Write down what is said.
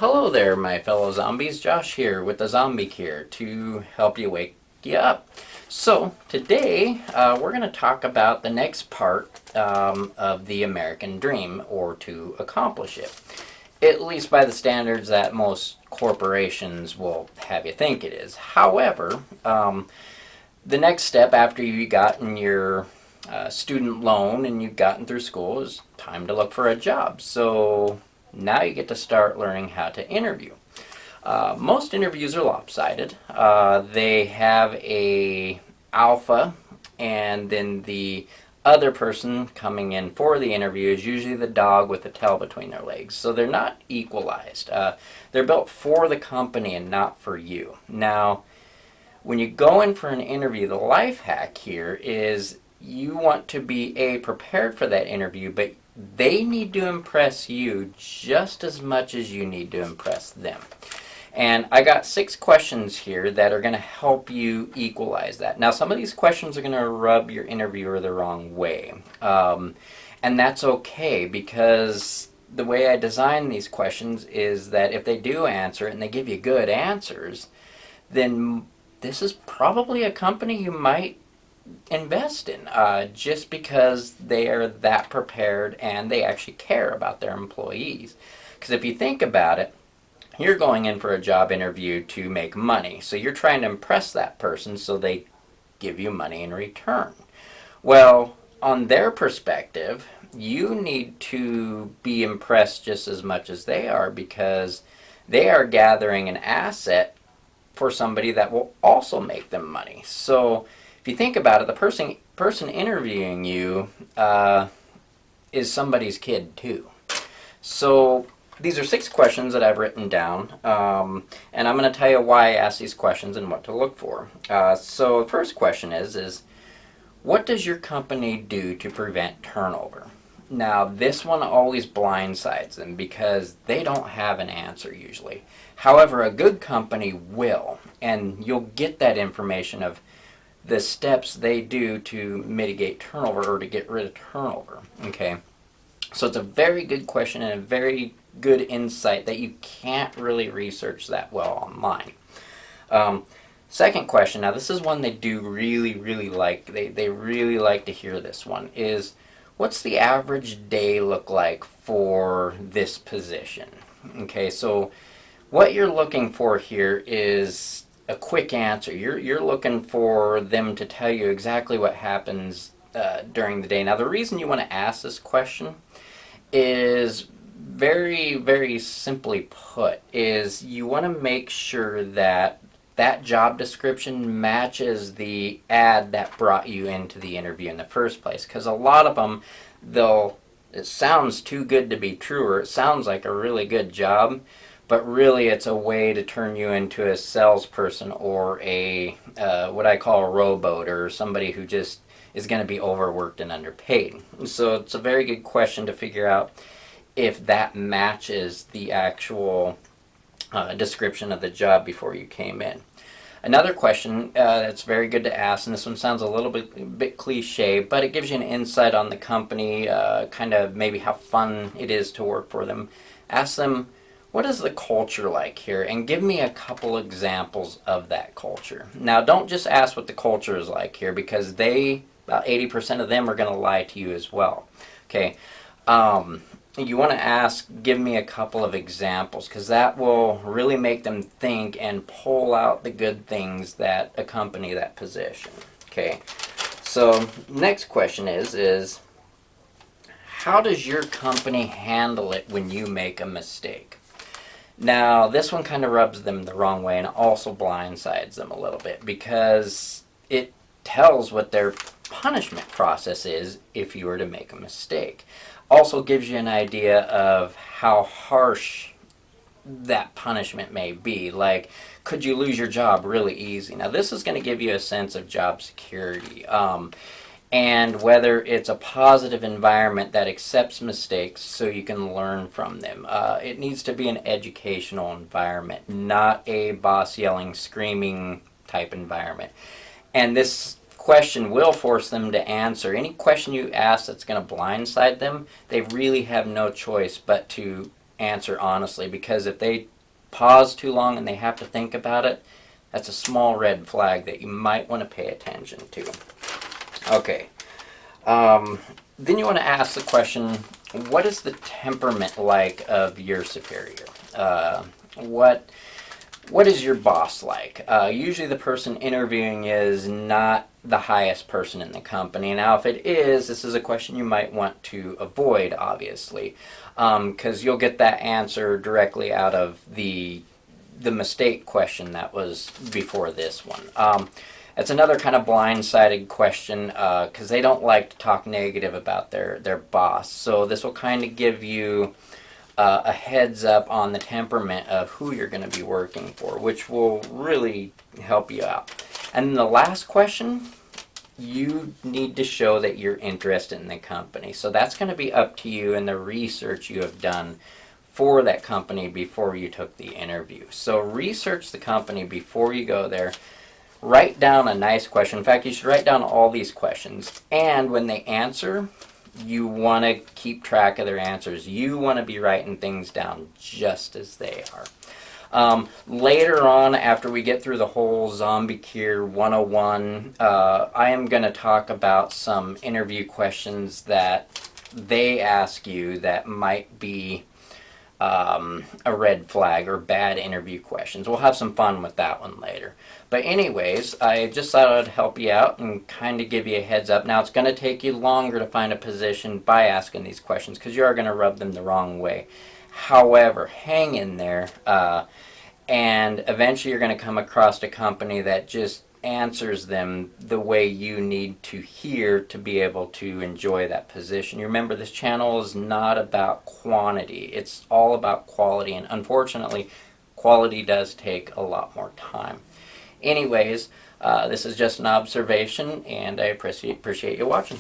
Hello there, my fellow zombies. Josh here with the Zombie Cure to help you wake you up. So, today we're going to talk about the next part of the American dream, or to accomplish it. At least by the standards that most corporations will have you think it is. However, the next step after you've gotten your student loan and you've gotten through school is time to look for a job. So, now you get to start learning how to interview. Most interviews are lopsided. They have a alpha, and then the other person coming in for the interview is usually the dog with the tail between their legs. So they're not equalized. They're built for the company and not for you. Now, when you go in for an interview, the life hack here is you want to be prepared for that interview, but they need to impress you just as much as you need to impress them. And I got 6 questions here that are going to help you equalize that. Now, some of these questions are going to rub your interviewer the wrong way. And that's okay, because the way I design these questions is that if they do answer it and they give you good answers, then this is probably a company you might invest in, just because they are that prepared and they actually care about their employees. Because if you think about it, you're going in for a job interview to make money, so you're trying to impress that person so they give you money in return. Well, on their perspective, you need to be impressed just as much as they are, because they are gathering an asset for somebody that will also make them money. So if you think about it, the person interviewing you is somebody's kid too. So these are 6 questions that I've written down, and I'm going to tell you why I ask these questions and what to look for. So the first question is what does your company do to prevent turnover? Now, this one always blindsides them because they don't have an answer usually. However, a good company will, and you'll get that information of the steps they do to mitigate turnover or to get rid of turnover. Okay, so it's a very good question and a very good insight that you can't really research that well online. Second question, now this is one they do really like. They really like to hear this one, is what's the average day look like for this position? Okay, so what you're looking for here is a quick answer. You're looking for them to tell you exactly what happens during the day. Now, the reason you want to ask this question is very simply put, is you want to make sure that that job description matches the ad that brought you into the interview in the first place. Because a lot of them, it sounds too good to be true, or it sounds like a really good job, but really it's a way to turn you into a salesperson or a what I call a rowboat, or somebody who just is going to be overworked and underpaid. So it's a very good question to figure out if that matches the actual description of the job before you came in. Another question that's very good to ask, and this one sounds a little bit cliche, but it gives you an insight on the company, kind of maybe how fun it is to work for them. Ask them, what is the culture like here? And give me a couple examples of that culture. Now, don't just ask what the culture is like here, because about 80% of them are going to lie to you as well. Okay, you want to ask, give me a couple of examples, because that will really make them think and pull out the good things that accompany that position. Okay, so next question is how does your company handle it when you make a mistake? Now, this one kind of rubs them the wrong way and also blindsides them a little bit, because it tells what their punishment process is if you were to make a mistake. Also gives you an idea of how harsh that punishment may be. Like, could you lose your job really easy? Now, this is going to give you a sense of job security, and whether it's a positive environment that accepts mistakes so you can learn from them. It needs to be an educational environment, not a boss yelling, screaming type environment. And this question will force them to answer. Any question you ask that's going to blindside them, they really have no choice but to answer honestly, because if they pause too long and they have to think about it, that's a small red flag that you might want to pay attention to. Okay. Then you want to ask the question, what is the temperament like of your superior? What is your boss like? Usually the person interviewing is not the highest person in the company. Now, if it is, this is a question you might want to avoid, obviously, because you'll get that answer directly out of the mistake question that was before this one. It's another kind of blindsided question because they don't like to talk negative about their boss. So this will kind of give you a heads up on the temperament of who you're going to be working for, which will really help you out. And then the last question, you need to show that you're interested in the company. So that's going to be up to you and the research you have done for that company before you took the interview. So research the company before you go there. Write down a nice question. In fact, you should write down all these questions. And when they answer, you want to keep track of their answers. You want to be writing things down just as they are. Later on, after we get through the whole Zombie Cure 101, I am going to talk about some interview questions that they ask you that might be a red flag or bad interview questions. We'll have some fun with that one later. But anyways, I just thought I'd help you out and kind of give you a heads up. Now, it's going to take you longer to find a position by asking these questions because you are going to rub them the wrong way. However, hang in there, and eventually you're going to come across a company that just answers them the way you need to hear to be able to enjoy that position. You remember, this channel is not about quantity. It's all about quality, and unfortunately, quality does take a lot more time. Anyways, this is just an observation, and I appreciate you watching.